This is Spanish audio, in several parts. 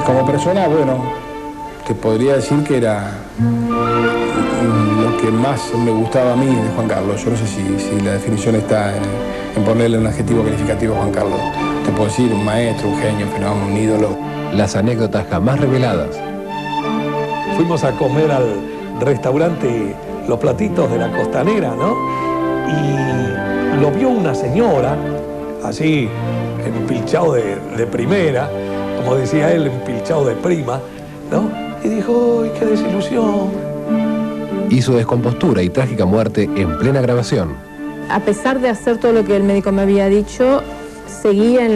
como persona, bueno, te podría decir que era lo que más me gustaba a mí de Juan Carlos. Yo no sé si la definición está en ponerle un adjetivo calificativo a Juan Carlos. Te puedo decir un maestro, un genio, un fenómeno, un ídolo. Las anécdotas jamás reveladas. Fuimos a comer al restaurante Los Platitos de la Costanera, ¿no? Y lo vio una señora, así, empilchado de primera, como decía él, empilchado de prima, ¿no? Y dijo, ¡ay, qué desilusión! Y su descompostura y trágica muerte en plena grabación. A pesar de hacer todo lo que el médico me había dicho, seguía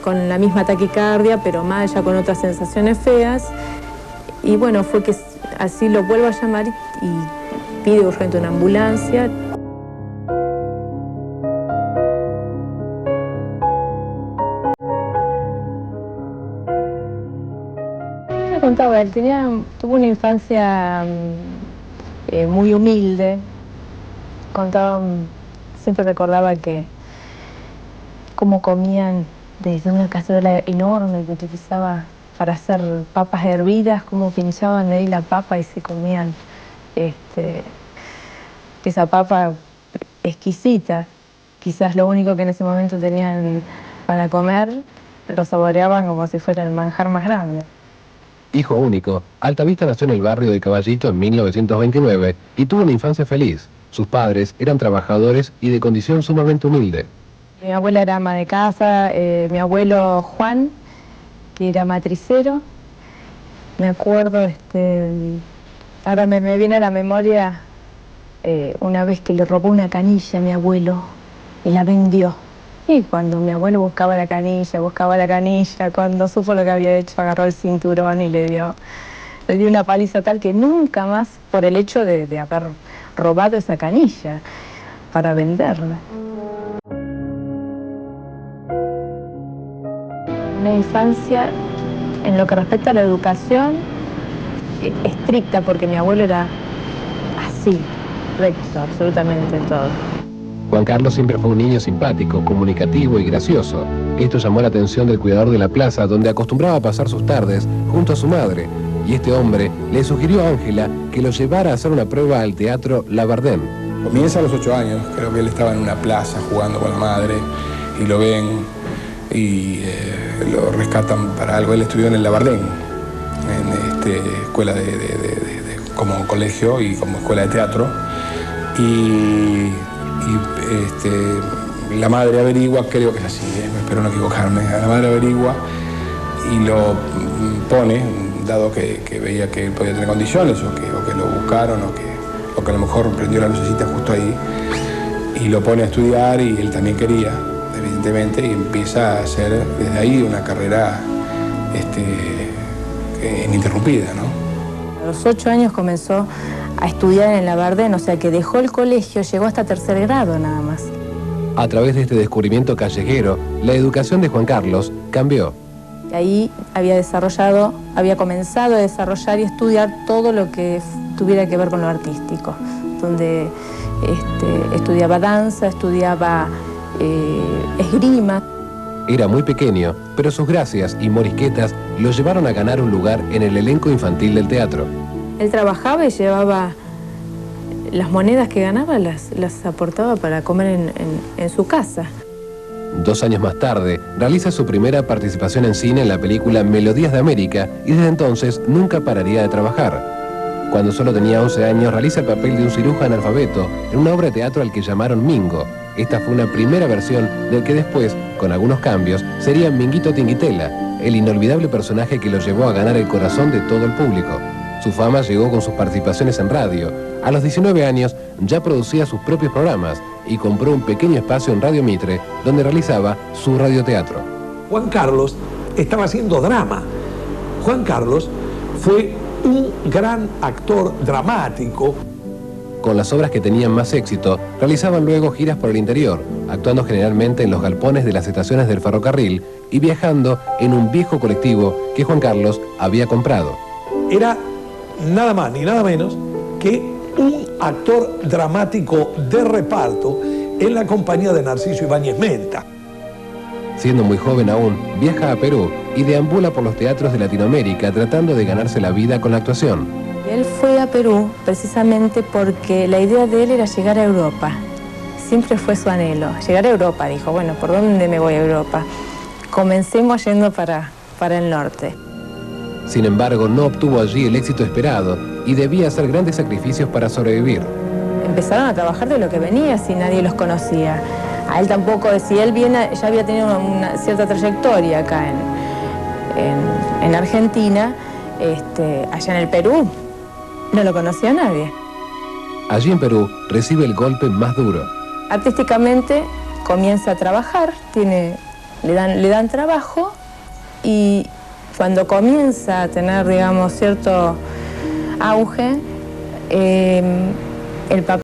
con la misma taquicardia, pero mal, ya con otras sensaciones feas. Y bueno, fue que así lo vuelvo a llamar y pide urgente una ambulancia. Me contaba, él tuvo una infancia muy humilde. Contaba, siempre recordaba que cómo comían desde una cazuela enorme que utilizaba para hacer papas hervidas, cómo pinchaban ahí la papa y se comían esa papa exquisita. Quizás lo único que en ese momento tenían para comer, lo saboreaban como si fuera el manjar más grande. Hijo único, Altavista nació en el barrio de Caballito en 1929 y tuvo una infancia feliz. Sus padres eran trabajadores y de condición sumamente humilde. Mi abuela era ama de casa, mi abuelo Juan, que era matricero. Me acuerdo, ahora me viene a la memoria una vez que le robó una canilla a mi abuelo y la vendió. Y cuando mi abuelo buscaba la canilla, cuando supo lo que había hecho, agarró el cinturón y le dio una paliza tal que nunca más, por el hecho de haber robado esa canilla para venderla. Una infancia, en lo que respecta a la educación, estricta, porque mi abuelo era así, recto, absolutamente en todo. Juan Carlos siempre fue un niño simpático, comunicativo y gracioso. Esto llamó la atención del cuidador de la plaza, donde acostumbraba a pasar sus tardes junto a su madre. Y este hombre le sugirió a Ángela que lo llevara a hacer una prueba al teatro Labardén. Comienza a los 8 años, creo que él estaba en una plaza jugando con la madre y lo ven y lo rescatan para algo. Él estudió en el Labardén, en escuela como colegio y como escuela de teatro. Y la madre averigua, creo que es así, espero no equivocarme, la madre averigua y lo pone, dado que veía que él podía tener condiciones o que lo buscaron o que a lo mejor prendió la lucecita justo ahí y lo pone a estudiar y él también quería, evidentemente, y empieza a hacer desde ahí una carrera ininterrumpida, ¿no? A los 8 años comenzó a estudiar en el Labardén, o sea que dejó el colegio, llegó hasta 3er grado nada más. A través de este descubrimiento callejero, la educación de Juan Carlos cambió. Ahí había comenzado a desarrollar y estudiar todo lo que tuviera que ver con lo artístico, donde estudiaba danza, estudiaba esgrima. Era muy pequeño, pero sus gracias y morisquetas lo llevaron a ganar un lugar en el elenco infantil del teatro. Él trabajaba y llevaba las monedas que ganaba, las aportaba para comer en su casa. 2 años más tarde, realiza su primera participación en cine en la película Melodías de América y desde entonces nunca pararía de trabajar. Cuando solo tenía 11 años, realiza el papel de un cirujano analfabeto en una obra de teatro al que llamaron Mingo. Esta fue una primera versión del que después, con algunos cambios, sería Minguito Tinguitela, el inolvidable personaje que lo llevó a ganar el corazón de todo el público. Su fama llegó con sus participaciones en radio. A los 19 años ya producía sus propios programas y compró un pequeño espacio en Radio Mitre, donde realizaba su radioteatro. Juan Carlos estaba haciendo drama. Juan Carlos fue un gran actor dramático. Con las obras que tenían más éxito, realizaban luego giras por el interior, actuando generalmente en los galpones de las estaciones del ferrocarril y viajando en un viejo colectivo que Juan Carlos había comprado. Era nada más ni nada menos que un actor dramático de reparto en la compañía de Narciso Ibáñez Menta. Siendo muy joven aún, viaja a Perú y deambula por los teatros de Latinoamérica tratando de ganarse la vida con la actuación. Él fue a Perú precisamente porque la idea de él era llegar a Europa. Siempre fue su anhelo, llegar a Europa. Dijo, bueno, ¿por dónde me voy a Europa? Comencemos yendo para el norte. Sin embargo, no obtuvo allí el éxito esperado y debía hacer grandes sacrificios para sobrevivir. Empezaron a trabajar de lo que venía si nadie los conocía. A él tampoco, si él ya había tenido una cierta trayectoria acá en Argentina, allá en el Perú no lo conocía nadie. Allí en Perú recibe el golpe más duro. Artísticamente comienza a trabajar, le dan trabajo y cuando comienza a tener, digamos, cierto auge, el papel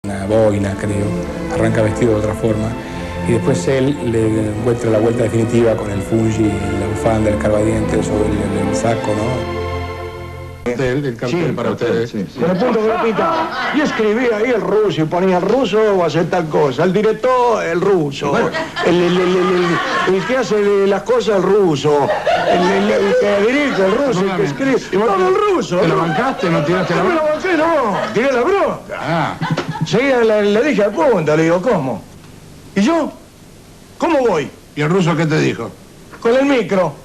una boina, creo, arranca vestido de otra forma y después él le encuentra la vuelta definitiva con el fungi, la bufanda, el carbadientes o el saco, ¿no? El cartel para ustedes. Sí. Con el punto grupita. Y escribía ahí el ruso y ponía el ruso o hacer tal cosa. El director, el ruso. Bueno. El que hace las cosas, el ruso. El que dirige, el ruso. El que escribe. Todo el ruso. ¿Te lo bancaste? ¿No tiraste la bronca? No me lo banqué, no. Tiré la bronca. Ah. Seguía, le dije al punta, le digo, ¿cómo? ¿Y yo? ¿Cómo voy? ¿Y el ruso qué te dijo? Con el micro.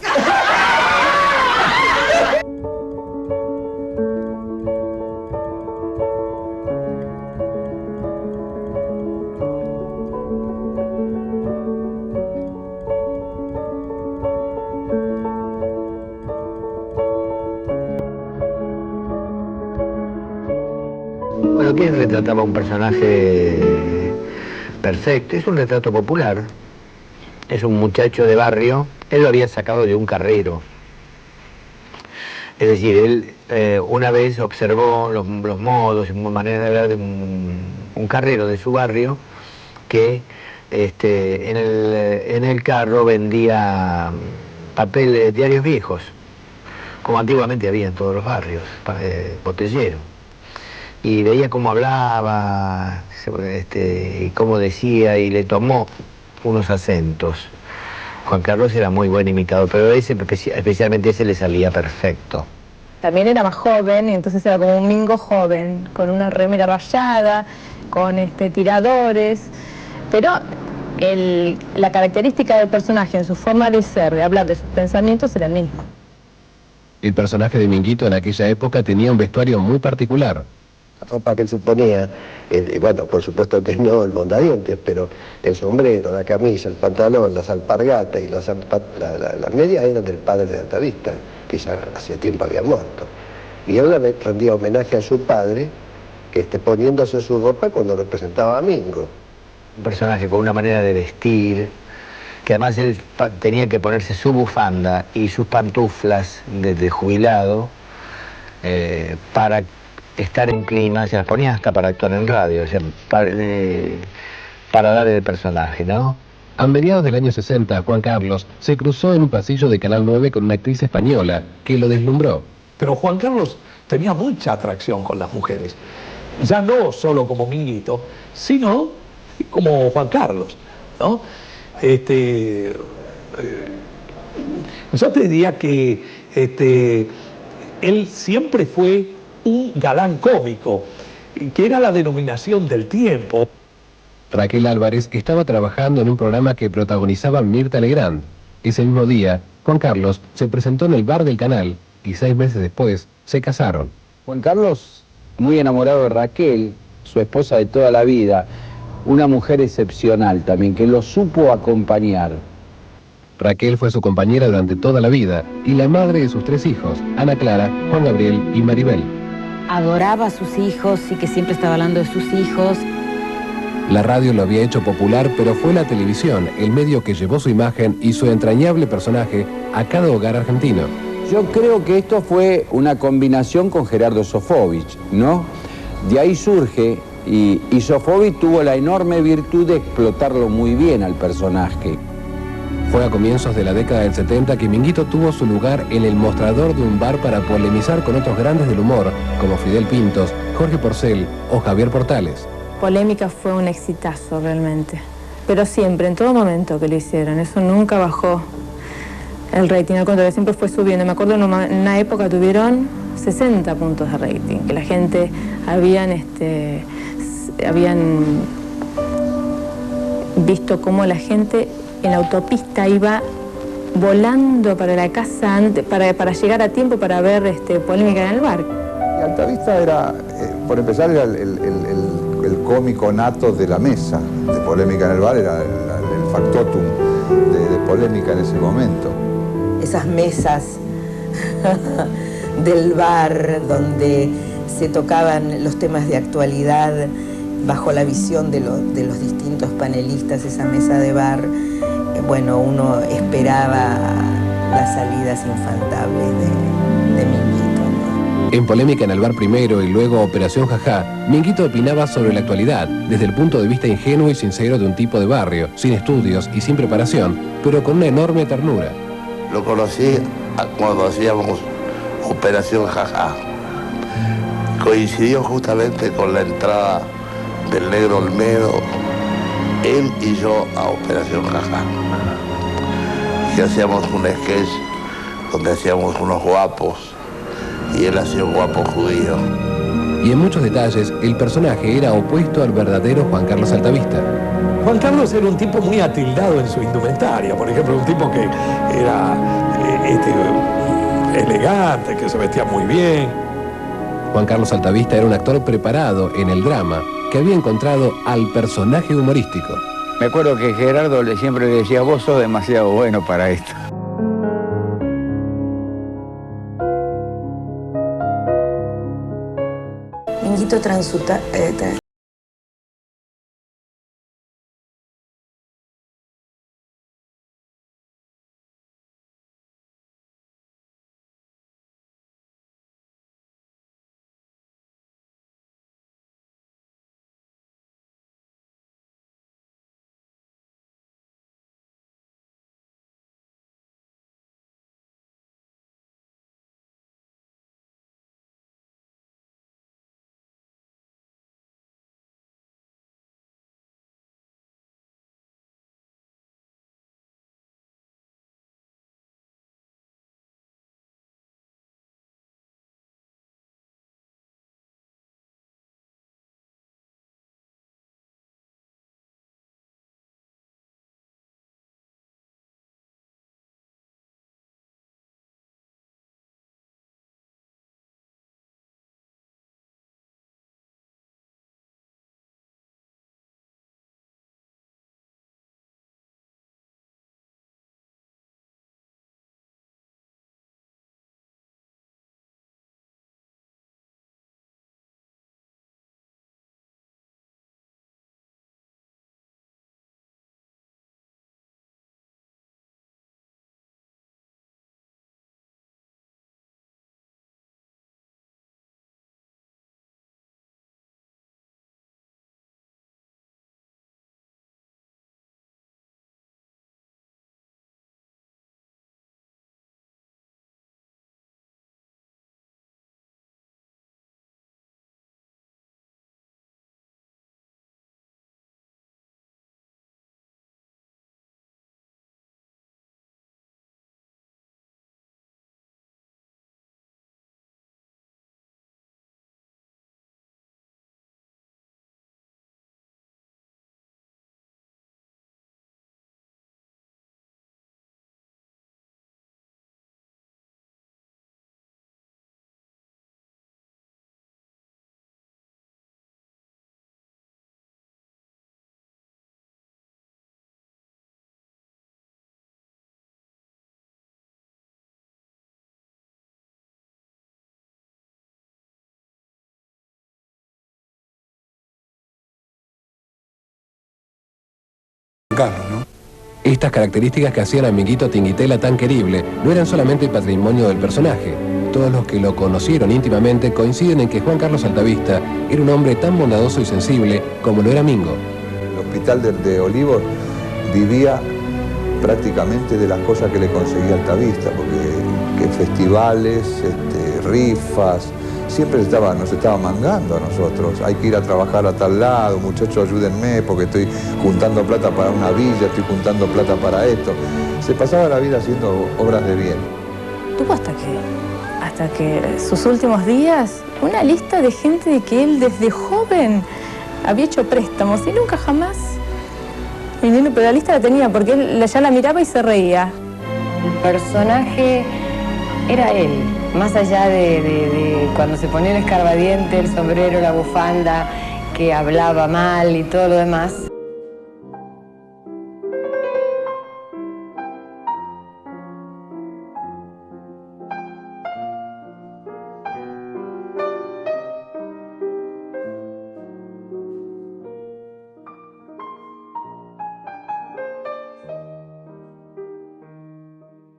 Bueno, ¿quién retrataba un personaje perfecto? Es un retrato popular. Es un muchacho de barrio. Él lo había sacado de un carrero. Es decir, él una vez observó los modos y manera de hablar de un carrero de su barrio que en el carro vendía papeles, diarios viejos, como antiguamente había en todos los barrios, botellero. Y veía cómo hablaba, y cómo decía, y le tomó unos acentos. Juan Carlos era muy buen imitador, pero especialmente ese le salía perfecto. También era más joven, y entonces era como un mingo joven, con una remera rayada, con tiradores, pero la característica del personaje en su forma de ser, de hablar, de sus pensamientos, era el mismo. El personaje de Minguito en aquella época tenía un vestuario muy particular. La ropa que él se ponía, bueno, por supuesto que no el mondadientes, pero el sombrero, la camisa, el pantalón, las alpargatas y las medias eran del padre de Altavista, que ya hacía tiempo había muerto. Y él le rendía homenaje a su padre, que poniéndose su ropa cuando representaba a Mingo. Un personaje con una manera de vestir, que además él tenía que ponerse su bufanda y sus pantuflas de jubilado para estar en clima, se las ponía hasta para actuar en radio, o sea, para dar el personaje, ¿no? A mediados del año 60, Juan Carlos se cruzó en un pasillo de Canal 9 con una actriz española que lo deslumbró. Pero Juan Carlos tenía mucha atracción con las mujeres. Ya no solo como Minguito, sino como Juan Carlos, ¿no? Yo te diría que él siempre fue un galán cómico, que era la denominación del tiempo. Raquel Álvarez estaba trabajando en un programa que protagonizaba Mirta Legrand. Ese mismo día, Juan Carlos se presentó en el bar del canal y 6 meses después se casaron. Juan Carlos, muy enamorado de Raquel, su esposa de toda la vida, una mujer excepcional también, que lo supo acompañar. Raquel fue su compañera durante toda la vida y la madre de sus 3 hijos, Ana Clara, Juan Gabriel y Maribel. Adoraba a sus hijos y que siempre estaba hablando de sus hijos. La radio lo había hecho popular, pero fue la televisión el medio que llevó su imagen y su entrañable personaje a cada hogar argentino. Yo creo que esto fue una combinación con Gerardo Sofovich, ¿no? De ahí surge, y Sofovich tuvo la enorme virtud de explotarlo muy bien al personaje. Fue a comienzos de la década del 70 que Minguito tuvo su lugar en el mostrador de un bar para polemizar con otros grandes del humor, como Fidel Pintos, Jorge Porcel o Javier Portales. Polémica fue un exitazo realmente, pero siempre, en todo momento que lo hicieron, eso nunca bajó el rating, al contrario, siempre fue subiendo. Me acuerdo en una época tuvieron 60 puntos de rating, que la gente habían visto cómo la gente en la autopista iba volando para la casa antes, para llegar a tiempo para ver Polémica en el bar. Y Altavista era, por empezar, era el cómico nato de la mesa. De Polémica en el bar era el factotum de Polémica en ese momento. Esas mesas del bar donde se tocaban los temas de actualidad bajo la visión de los distintos panelistas, esa mesa de bar, bueno, uno esperaba las salidas infantables de Minguito, ¿no? En Polémica en el bar primero y luego Operación Jajá, Minguito opinaba sobre la actualidad, desde el punto de vista ingenuo y sincero de un tipo de barrio, sin estudios y sin preparación, pero con una enorme ternura. Lo conocí cuando hacíamos Operación Jajá. Coincidió justamente con la entrada del Negro Olmedo, él y yo, a Operación Jajá. Y hacíamos un sketch donde hacíamos unos guapos y él hacía un guapo judío. Y en muchos detalles, el personaje era opuesto al verdadero Juan Carlos Altavista. Juan Carlos era un tipo muy atildado en su indumentaria, por ejemplo, un tipo que era elegante, que se vestía muy bien. Juan Carlos Altavista era un actor preparado en el drama, que había encontrado al personaje humorístico. Me acuerdo que Gerardo siempre le decía, vos sos demasiado bueno para esto. Minguito Carlos, ¿no? Estas características que hacían a Minguito Tinguitela tan querible no eran solamente el patrimonio del personaje. Todos los que lo conocieron íntimamente coinciden en que Juan Carlos Altavista era un hombre tan bondadoso y sensible como lo era Mingo. El hospital de Olivos vivía prácticamente de las cosas que le conseguía Altavista, porque festivales, rifas, siempre nos estaba mangando a nosotros. Hay que ir a trabajar a tal lado, muchachos, ayúdenme porque estoy juntando plata para una villa, estoy juntando plata para esto. Se pasaba la vida haciendo obras de bien. Tuvo hasta que sus últimos días una lista de gente de que él desde joven había hecho préstamos y nunca jamás. Pero la lista la tenía porque él ya la miraba y se reía. El personaje era él, más allá de cuando se ponía el escarbadiente, el sombrero, la bufanda, que hablaba mal y todo lo demás.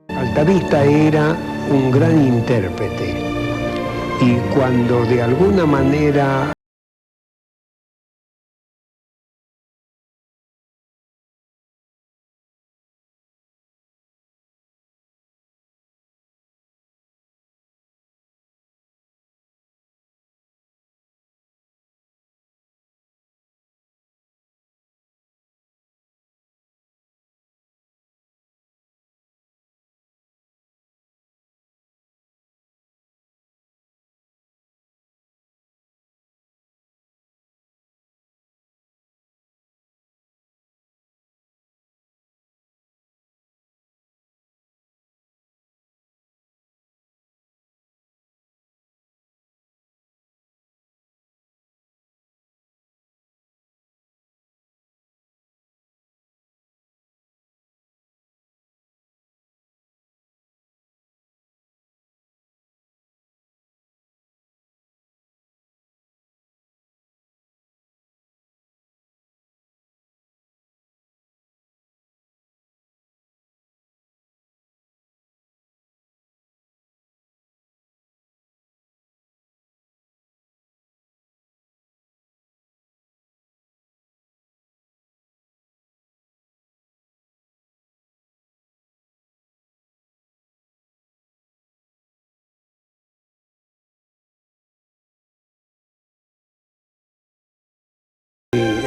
Altavista era un gran intérprete y cuando de alguna manera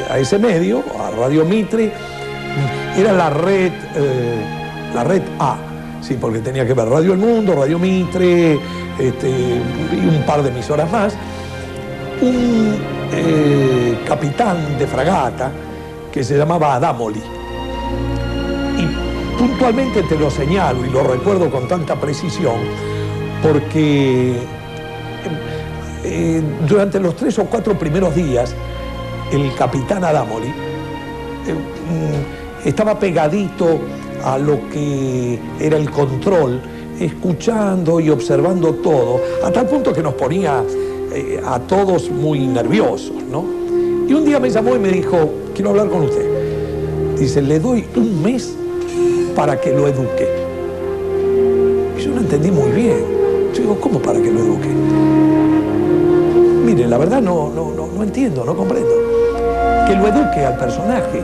a ese medio, a Radio Mitre, era la red A, sí, porque tenía que ver Radio El Mundo, Radio Mitre, y un par de emisoras más. Un capitán de fragata que se llamaba Adamoli. Y puntualmente te lo señalo y lo recuerdo con tanta precisión porque durante los 3 o 4 primeros días el capitán Adamoli estaba pegadito a lo que era el control, escuchando y observando todo, a tal punto que nos ponía a todos muy nerviosos, ¿no? Y un día me llamó y me dijo, quiero hablar con usted. Dice, le doy un mes para que lo eduque. Y yo no entendí muy bien. Yo digo, ¿cómo para que lo eduque? Mire, la verdad no entiendo, no comprendo. Que lo eduque al personaje.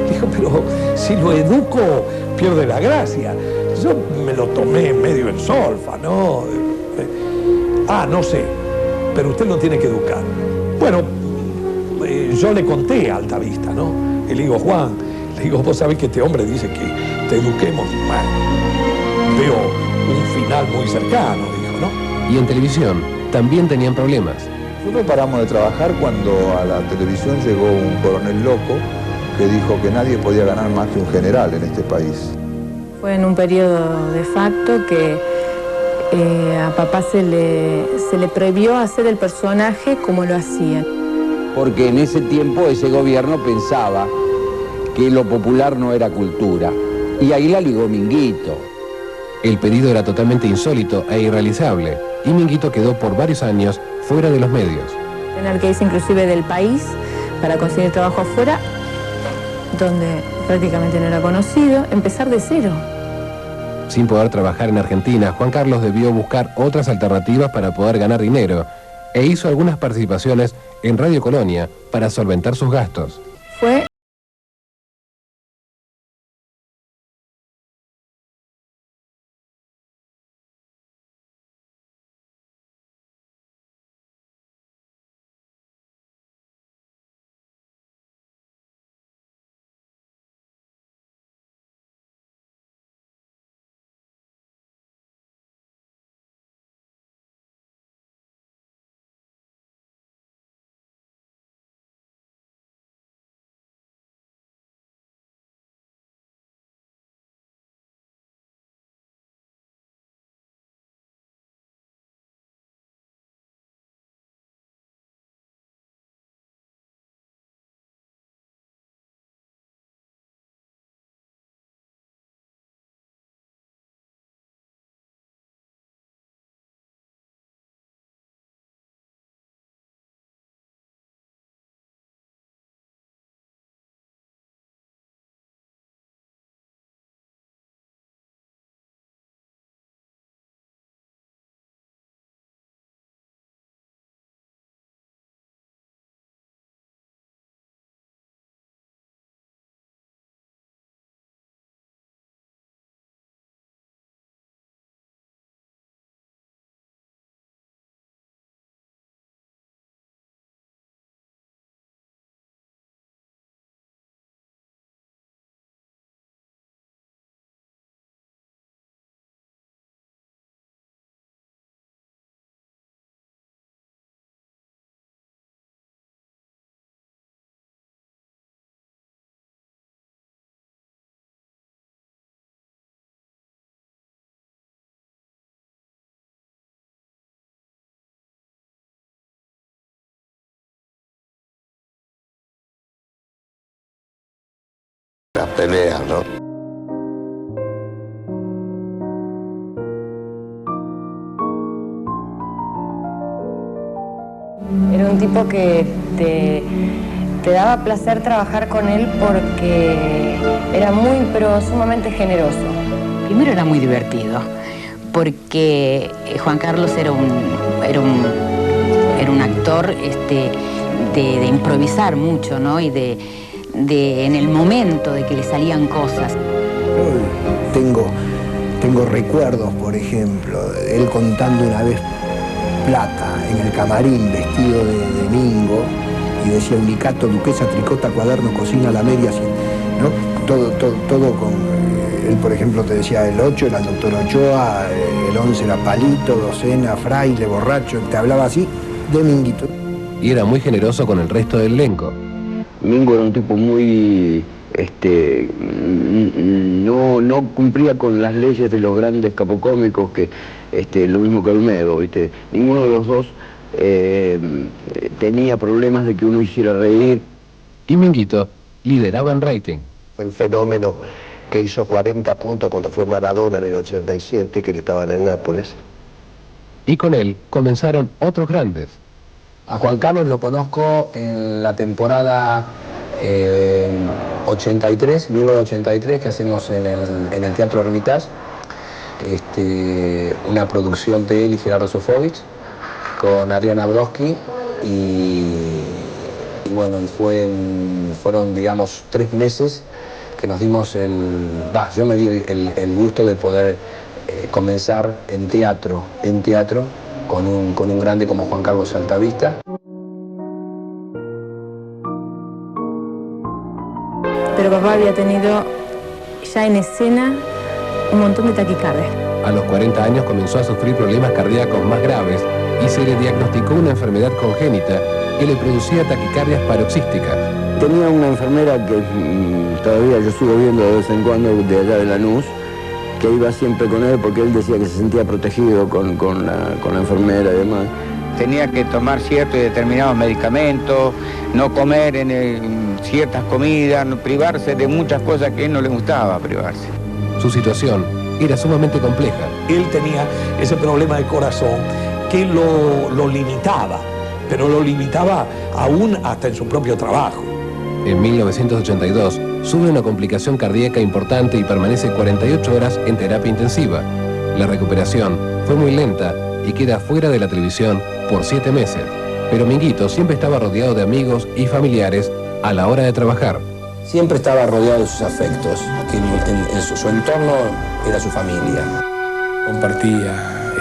Dijo, pero si lo educo, pierde la gracia. Yo me lo tomé medio en solfa, ¿no? No sé, pero usted lo tiene que educar. Bueno, yo le conté a Altavista, ¿no? Y le digo, Juan, le digo, vos sabés que este hombre dice que te eduquemos. Bueno, veo un final muy cercano, dijo, ¿no? Y en televisión también tenían problemas. Nosotros paramos de trabajar cuando a la televisión llegó un coronel loco que dijo que nadie podía ganar más que un general en este país. Fue en un periodo de facto que a papá se le prohibió hacer el personaje como lo hacía. Porque en ese tiempo ese gobierno pensaba que lo popular no era cultura. Y ahí la ligó Minguito. El pedido era totalmente insólito e irrealizable, y Minguito quedó por varios años fuera de los medios. Tener que irse inclusive del país para conseguir trabajo afuera, donde prácticamente no era conocido, empezar de cero. Sin poder trabajar en Argentina, Juan Carlos debió buscar otras alternativas para poder ganar dinero e hizo algunas participaciones en Radio Colonia para solventar sus gastos. Fue las peleas, ¿no? Era un tipo que te daba placer trabajar con él porque era muy, pero sumamente generoso. Primero era muy divertido, porque Juan Carlos era un actor de improvisar mucho, ¿no? Y en el momento de que le salían cosas. Tengo recuerdos, por ejemplo, de él contando una vez plata en el camarín vestido de mingo y decía unicato, duquesa, tricota, cuaderno, cocina, la media, así, ¿no? Todo con... Él, por ejemplo, te decía el 8 era el doctor Ochoa, el 11 era Palito, docena, fraile, borracho, te hablaba así de Minguito. Y era muy generoso con el resto del elenco. Mingo era un tipo muy... no cumplía con las leyes de los grandes capocómicos, que lo mismo que Olmedo, ¿viste? Ninguno de los dos tenía problemas de que uno hiciera reír. Y Minguito lideraba en rating. El fenómeno que hizo 40 puntos cuando fue Maradona en el 87, que estaban en Nápoles. Y con él comenzaron otros grandes. A Juan Carlos lo conozco en la temporada 1983, que hacemos en el Teatro Hermitage, una producción de él y Gerardo Sofovich, con Adriana Brodsky, y bueno, fueron, digamos, 3 meses que nos dimos yo me di el gusto de poder comenzar en teatro, con un grande como Juan Carlos Altavista. Pero papá había tenido ya en escena un montón de taquicardias. A los 40 años comenzó a sufrir problemas cardíacos más graves y se le diagnosticó una enfermedad congénita que le producía taquicardias paroxísticas. Tenía una enfermera que todavía yo sigo viendo de vez en cuando de allá de Lanús, que iba siempre con él porque él decía que se sentía protegido con la enfermera y demás. Tenía que tomar ciertos y determinados medicamentos, no comer en ciertas comidas, privarse de muchas cosas que a él no le gustaba privarse. Su situación era sumamente compleja. Él tenía ese problema de corazón que lo limitaba, pero lo limitaba aún hasta en su propio trabajo. En 1982 sufre una complicación cardíaca importante y permanece 48 horas en terapia intensiva. La recuperación fue muy lenta y queda fuera de la televisión por 7 meses. Pero Minguito siempre estaba rodeado de amigos y familiares a la hora de trabajar. Siempre estaba rodeado de sus afectos, que en su entorno era su familia. Compartía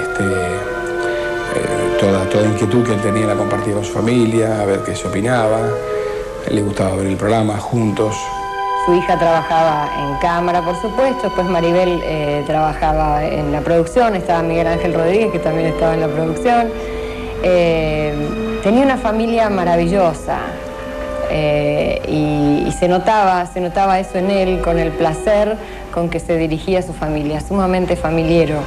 toda inquietud que él tenía, la compartía con su familia, a ver qué se opinaba. A él le gustaba ver el programa juntos. Su hija trabajaba en cámara, por supuesto, después Maribel trabajaba en la producción, estaba Miguel Ángel Rodríguez, que también estaba en la producción. Tenía una familia maravillosa y se notaba eso en él, con el placer con que se dirigía a su familia, sumamente familiero.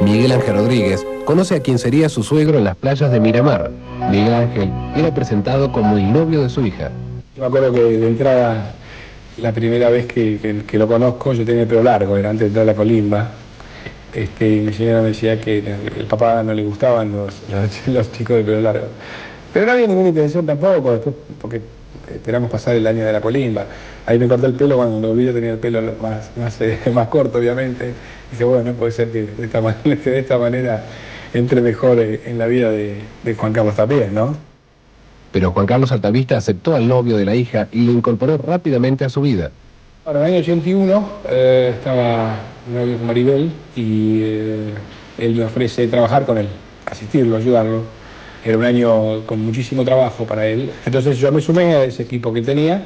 Miguel Ángel Rodríguez conoce a quien sería su suegro en las playas de Miramar. Miguel Ángel era presentado como el novio de su hija. Yo me acuerdo que de entrada, la primera vez que lo conozco, yo tenía el pelo largo, era antes de entrar a la colimba. Mi señora me decía que el papá no le gustaban los chicos de pelo largo. Pero no había ninguna intención tampoco, después, porque esperamos pasar el año de la colimba. Ahí me corté el pelo, cuando lo vi yo tenía el pelo más corto, obviamente. Y dice, bueno, puede ser que de esta manera entre mejor en la vida de Juan Carlos también, ¿no? Pero Juan Carlos Altavista aceptó al novio de la hija y lo incorporó rápidamente a su vida. Ahora, en el año 81 estaba novio con Maribel y él me ofrece trabajar con él, asistirlo, ayudarlo. Era un año con muchísimo trabajo para él. Entonces yo me sumé a ese equipo que tenía,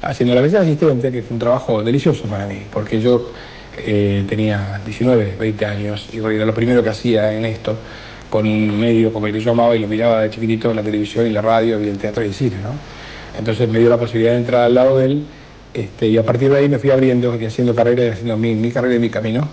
haciendo la mesa de asistente, que fue un trabajo delicioso para mí, porque yo tenía 19, 20 años y era lo primero que hacía en esto, con un medio como el que yo amaba y lo miraba de chiquitito en la televisión y la radio y el teatro y el cine, ¿no? Entonces me dio la posibilidad de entrar al lado de él y a partir de ahí me fui abriendo y haciendo carrera y haciendo mi carrera y mi camino.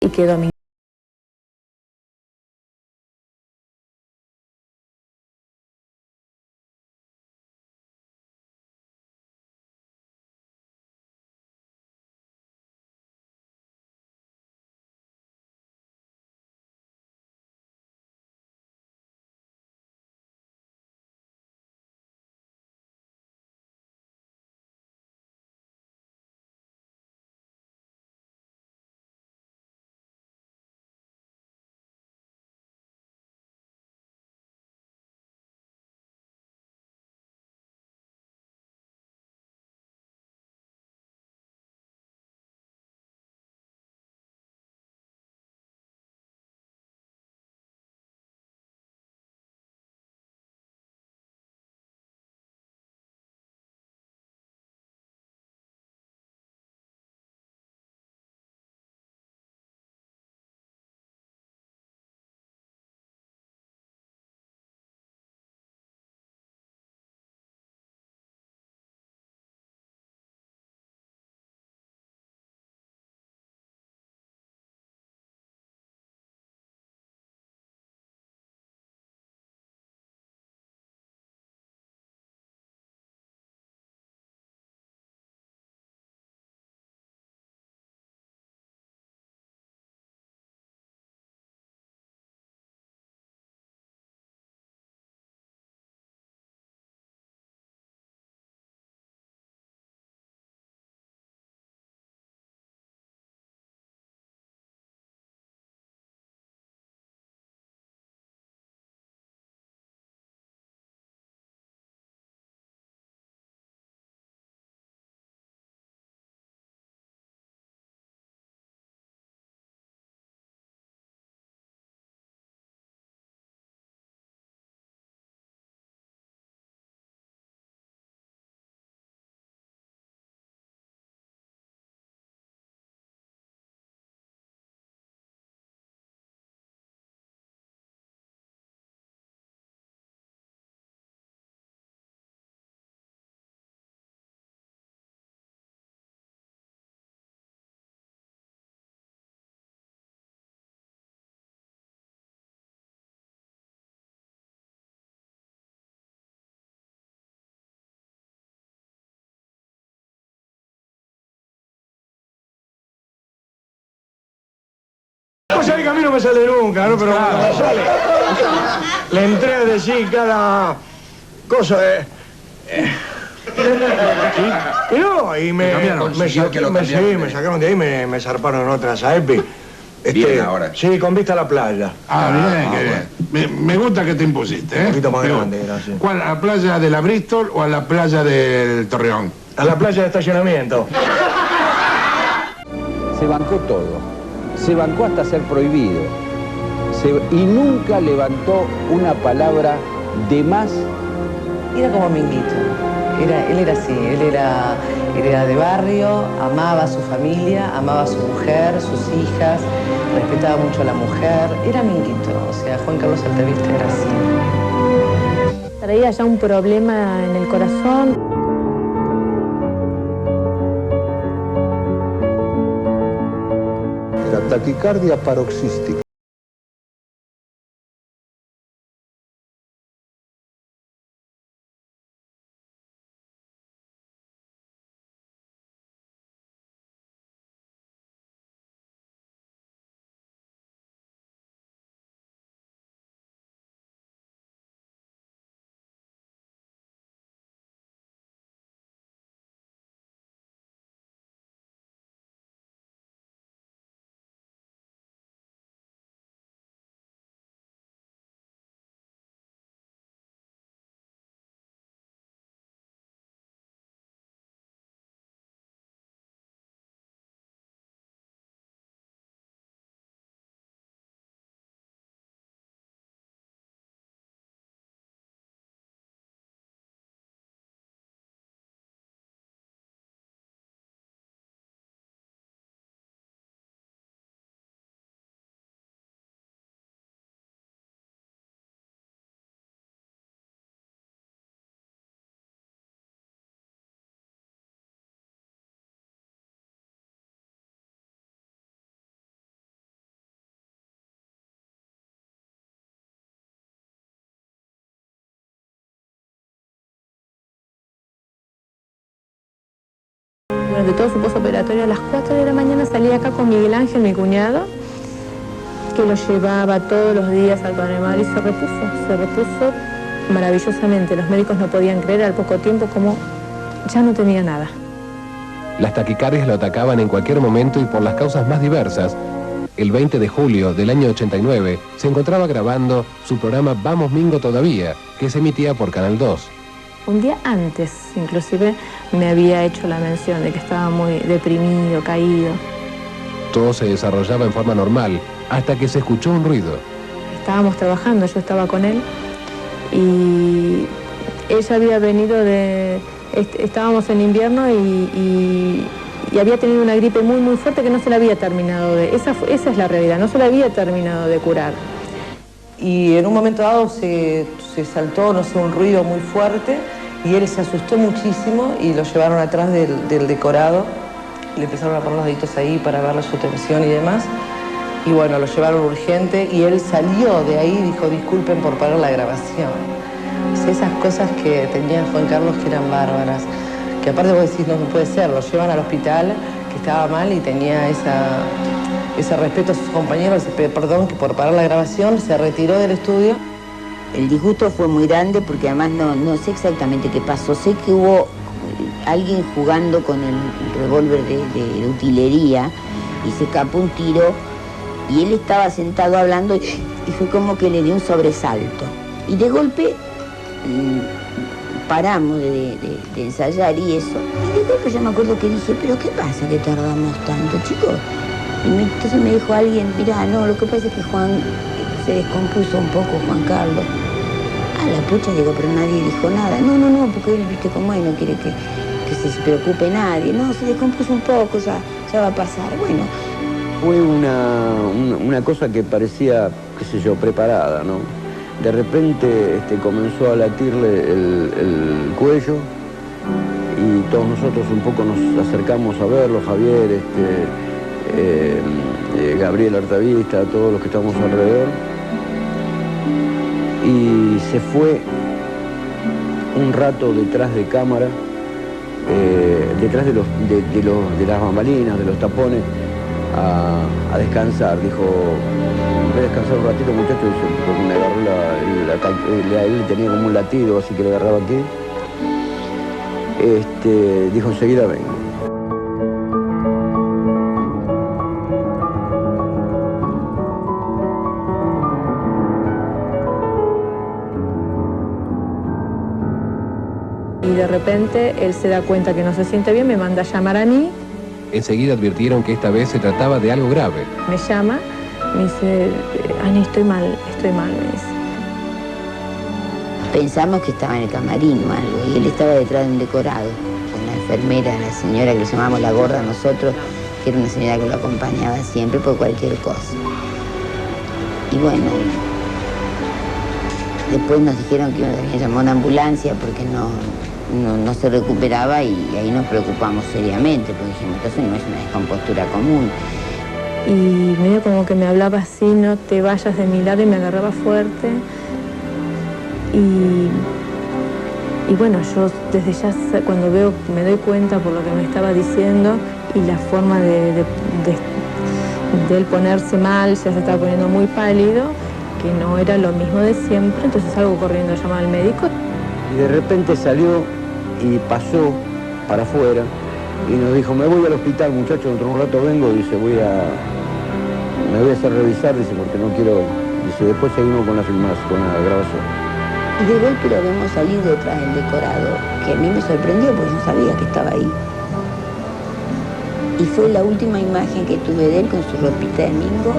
Y quedó Pues ahí que a mí no me sale nunca, ¿no? Pero cuando me sale, le entré a decir cada cosa de... Y no, y me sacaron de ahí, me zarparon otras a Epi. Bien ahora. Sí, con vista a la playa. Bien, qué bien. Me gusta que te impusiste, ¿eh? Un poquito más grande, gracias. ¿Cuál, a la playa de la Bristol o a la playa del Torreón? A la playa de estacionamiento. Se bancó todo. Se bancó hasta ser prohibido. Y nunca levantó una palabra de más. Era como Minguito. Él era así, él era de barrio, amaba a su familia, amaba a su mujer, sus hijas, respetaba mucho a la mujer. Era Minguito, o sea, Juan Carlos Altavista era así. Traía ya un problema en el corazón. Era taquicardia paroxística. Durante todo su postoperatorio a las 4 de la mañana salía acá con Miguel Ángel, mi cuñado, que lo llevaba todos los días al Padre Madre y se repuso maravillosamente. Los médicos no podían creer al poco tiempo como ya no tenía nada. Las taquicardias lo atacaban en cualquier momento y por las causas más diversas. El 20 de julio del año 89 se encontraba grabando su programa Vamos Mingo Todavía, que se emitía por Canal 2. Un día antes, inclusive, me había hecho la mención de que estaba muy deprimido, caído. Todo se desarrollaba en forma normal, hasta que se escuchó un ruido. Estábamos trabajando, yo estaba con él, y ella había venido estábamos en invierno y había tenido una gripe muy, muy fuerte que no se la había terminado esa es la realidad, no se la había terminado de curar. Y en un momento dado se saltó, no sé, un ruido muy fuerte y él se asustó muchísimo y lo llevaron atrás del decorado. Le empezaron a poner los deditos ahí para verle su tensión y demás. Y bueno, lo llevaron urgente y él salió de ahí y dijo, disculpen por parar la grabación. O sea, esas cosas que tenía Juan Carlos que eran bárbaras. Que aparte vos decís, no puede ser, lo llevan al hospital, que estaba mal y tenía ese respeto a sus compañeros, perdón, que por parar la grabación se retiró del estudio. El disgusto fue muy grande porque además no sé exactamente qué pasó. Sé que hubo alguien jugando con el revólver de utilería y se escapó un tiro y él estaba sentado hablando y fue como que le dio un sobresalto. Y de golpe paramos de ensayar y eso. Y de golpe yo me acuerdo que dije, pero ¿qué pasa que tardamos tanto, chicos? Y entonces me dijo alguien, mirá, no, lo que pasa es que Juan se descompuso un poco, Juan Carlos. A la pucha, digo, pero nadie dijo nada. No, porque él, viste cómo es, no quiere que se preocupe nadie. No, se descompuso un poco, ya va a pasar. Bueno. Fue una cosa que parecía, qué sé yo, preparada, ¿no? De repente comenzó a latirle el cuello y todos nosotros un poco nos acercamos a verlo, Javier, Gabriel Altavista, todos los que estamos alrededor. Y se fue un rato detrás de cámara, detrás de las bambalinas, de los tapones, a descansar. Dijo, voy a descansar un ratito, muchachos, porque me agarró él tenía como un latido, así que le agarraba aquí. Dijo, enseguida vengo. Y de repente él se da cuenta que no se siente bien, me manda a llamar a mí. Enseguida advirtieron que esta vez se trataba de algo grave. Me llama, me dice, Ani, estoy mal, me dice. Pensamos que estaba en el camarín o algo, y él estaba detrás de un decorado, con la enfermera, la señora que le llamábamos la gorda a nosotros, que era una señora que lo acompañaba siempre por cualquier cosa. Y bueno, después nos dijeron que habían llamado una ambulancia porque no se recuperaba, y ahí nos preocupamos seriamente, porque dijimos, entonces no es una descompostura común. Y medio como que me hablaba así, no te vayas de mi lado, y me agarraba fuerte. Y bueno, yo desde ya cuando me doy cuenta por lo que me estaba diciendo y la forma de él ponerse mal, ya se estaba poniendo muy pálido, que no era lo mismo de siempre, entonces salgo corriendo a llamar al médico. Y de repente salió y pasó para afuera y nos dijo, me voy al hospital, muchachos, dentro de un rato vengo, dice, me voy a hacer revisar, dice, porque no quiero, dice, después seguimos con la filmación, con la grabación. Y de golpe lo vemos salir detrás del decorado, que a mí me sorprendió porque no sabía que estaba ahí. Y fue la última imagen que tuve de él con su ropita de mingo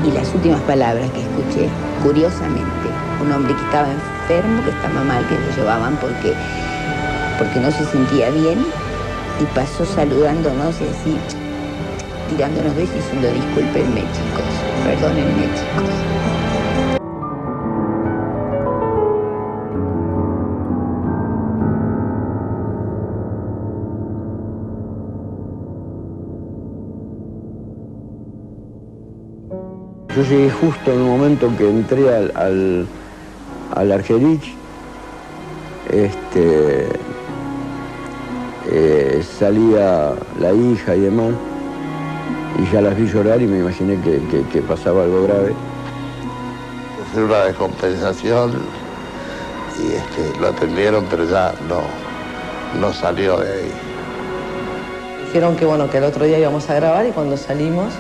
y las últimas palabras que escuché, curiosamente. Un hombre que estaba enfermo, que estaba mal, que lo llevaban porque no se sentía bien, y pasó saludándonos y así, tirándonos besos y diciendo, discúlpenme chicos, perdónenme chicos. Yo llegué justo en el momento que entré al Argerich, salía la hija y demás, y ya las vi llorar y me imaginé que pasaba algo grave. Fue una descompensación y lo atendieron, pero ya no salió de ahí. Dijeron que bueno, que el otro día íbamos a grabar, y cuando salimos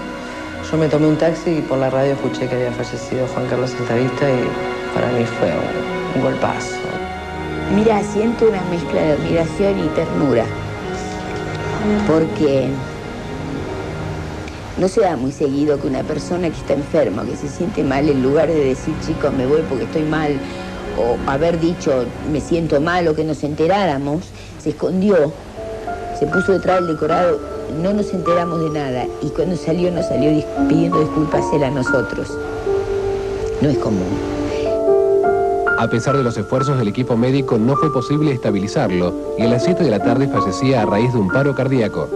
yo me tomé un taxi y por la radio escuché que había fallecido Juan Carlos Altavista, y para mí fue un golpazo. Mira, siento una mezcla de admiración y ternura, porque no se da muy seguido que una persona que está enferma, que se siente mal, en lugar de decir, chicos, me voy porque estoy mal, o haber dicho, me siento mal, o que nos enteráramos, se escondió, se puso detrás del decorado, no nos enteramos de nada, y cuando salió, nos salió pidiendo disculpas él a nosotros. No es común. A pesar de los esfuerzos del equipo médico, no fue posible estabilizarlo, y a las 7 de la tarde fallecía a raíz de un paro cardíaco.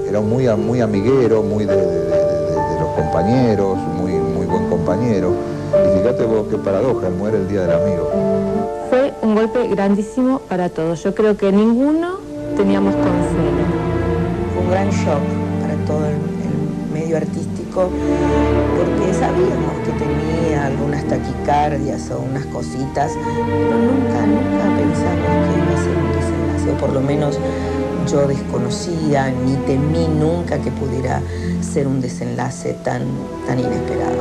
Era muy amiguero, muy de los compañeros, muy buen compañero. Y fíjate vos qué paradoja, él muere el día del amigo. Fue un golpe grandísimo para todos. Yo creo que ninguno teníamos consuelo. Fue un gran shock para todo el medio artístico, porque sabíamos que tenía algunas taquicardias o unas cositas, pero nunca pensamos que iba a ser un desenlace, o por lo menos yo desconocía, ni temí nunca que pudiera ser un desenlace tan inesperado.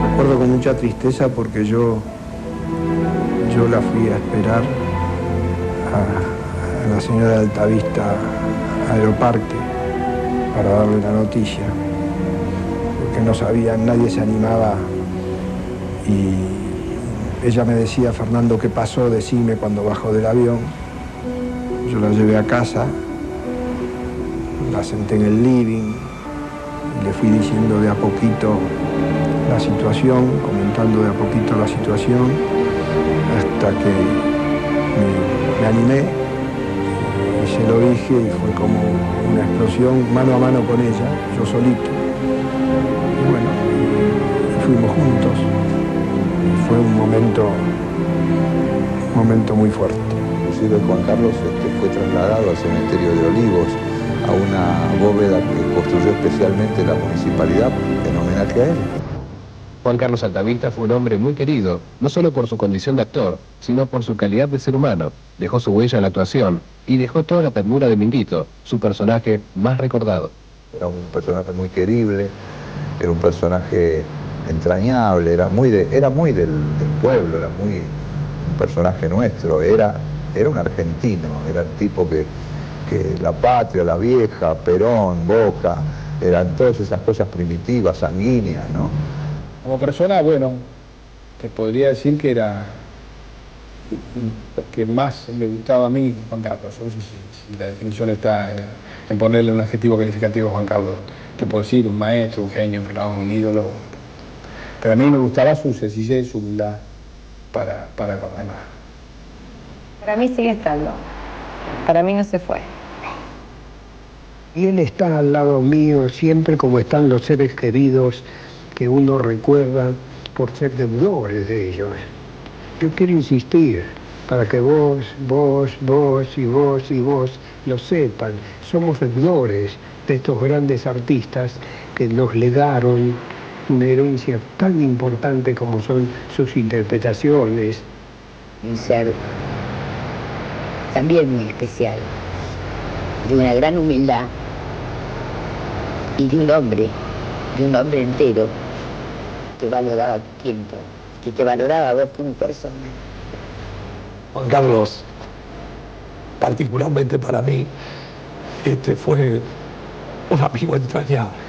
Me acuerdo con mucha tristeza porque yo la fui a esperar a la señora Altavista Aeroparque para darle la noticia, porque no sabían, nadie se animaba, y ella me decía, Fernando, ¿qué pasó? Decime cuando bajó del avión. Yo la llevé a casa, la senté en el living y le fui diciendo de a poquito la situación, comentando de a poquito la situación, hasta que me animé y se lo dije, y fue como una explosión mano a mano con ella, yo solito. Y bueno, y fuimos juntos. Y fue un momento muy fuerte. Inclusive Juan Carlos fue trasladado al cementerio de Olivos a una bóveda que construyó especialmente la municipalidad en homenaje a él. Juan Carlos Altavista fue un hombre muy querido, no solo por su condición de actor, sino por su calidad de ser humano. Dejó su huella en la actuación y dejó toda la ternura de Minguito, su personaje más recordado. Era un personaje muy querible, era un personaje entrañable, era muy del pueblo, era muy un personaje nuestro, era un argentino, era el tipo que la patria, la vieja, Perón, Boca, eran todas esas cosas primitivas, sanguíneas, ¿no? Como persona, bueno, te podría decir que era que más me gustaba a mí Juan Carlos. No sé si la definición está en ponerle un adjetivo calificativo a Juan Carlos. Te puedo decir, un maestro, un genio, un ídolo. Pero a mí me gustaba su sencillez, su humildad para con los demás. Para mí sigue estando. Para mí no se fue. Y él está al lado mío siempre, como están los seres queridos que uno recuerda por ser deudores de ellos. Yo quiero insistir para que vos lo sepan. Somos deudores de estos grandes artistas que nos legaron una herencia tan importante como son sus interpretaciones. Un ser también muy especial, de una gran humildad y de un hombre entero que valoraba tu tiempo, que te valoraba a vos como persona. Juan Carlos, particularmente para mí, fue un amigo entrañable.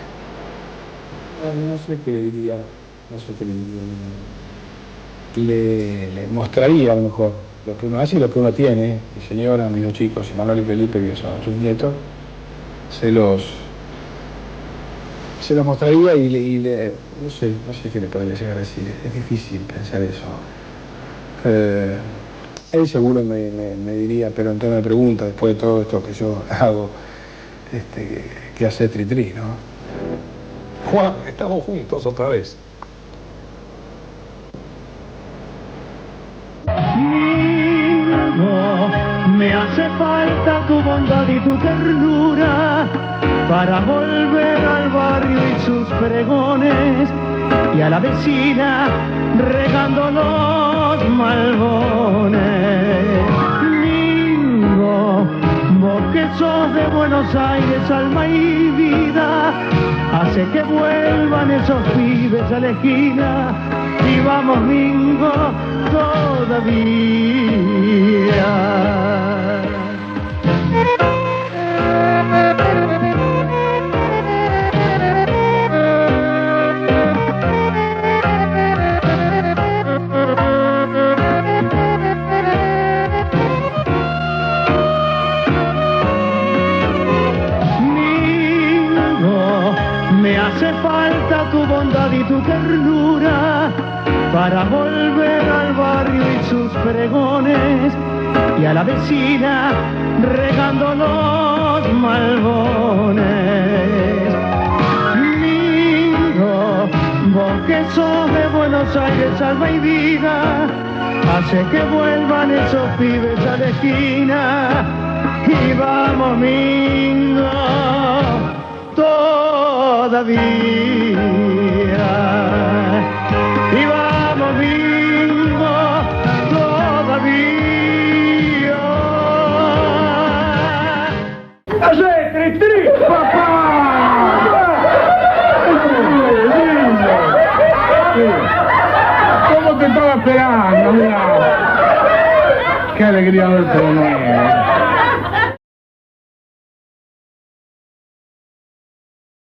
No sé qué le diría, le mostraría a lo mejor lo que uno hace y lo que uno tiene. Mi señora, mis dos chicos, y Manuel y Felipe, que son sus nietos, se los mostraría y no sé qué le podría llegar a decir. Es difícil pensar eso. Él seguro me diría, pero en tono de pregunta, después de todo esto que yo hago, ¿qué hace Tritri, no? Juan, estamos juntos otra vez. Me hace falta tu bondad y tu ternura para volver al barrio y sus pregones y a la vecina regando los malbones. Mingo, vos que sos de Buenos Aires, alma y vida, hace que vuelvan esos pibes a la esquina y vamos, Mingo, todavía. Me hace falta tu bondad y tu ternura para volver al barrio y sus pregones y a la vecina regando los malbones. Mingo, vos que sos de Buenos Aires, alma y vida, hace que vuelvan esos pibes a la esquina y vamos, Mingo, todavía. Y vamos, Mingo, todavía. ¡Hacé, Tritri, papá! ¿Cómo te estaba esperando? Mira. Qué alegría verte de nuevo.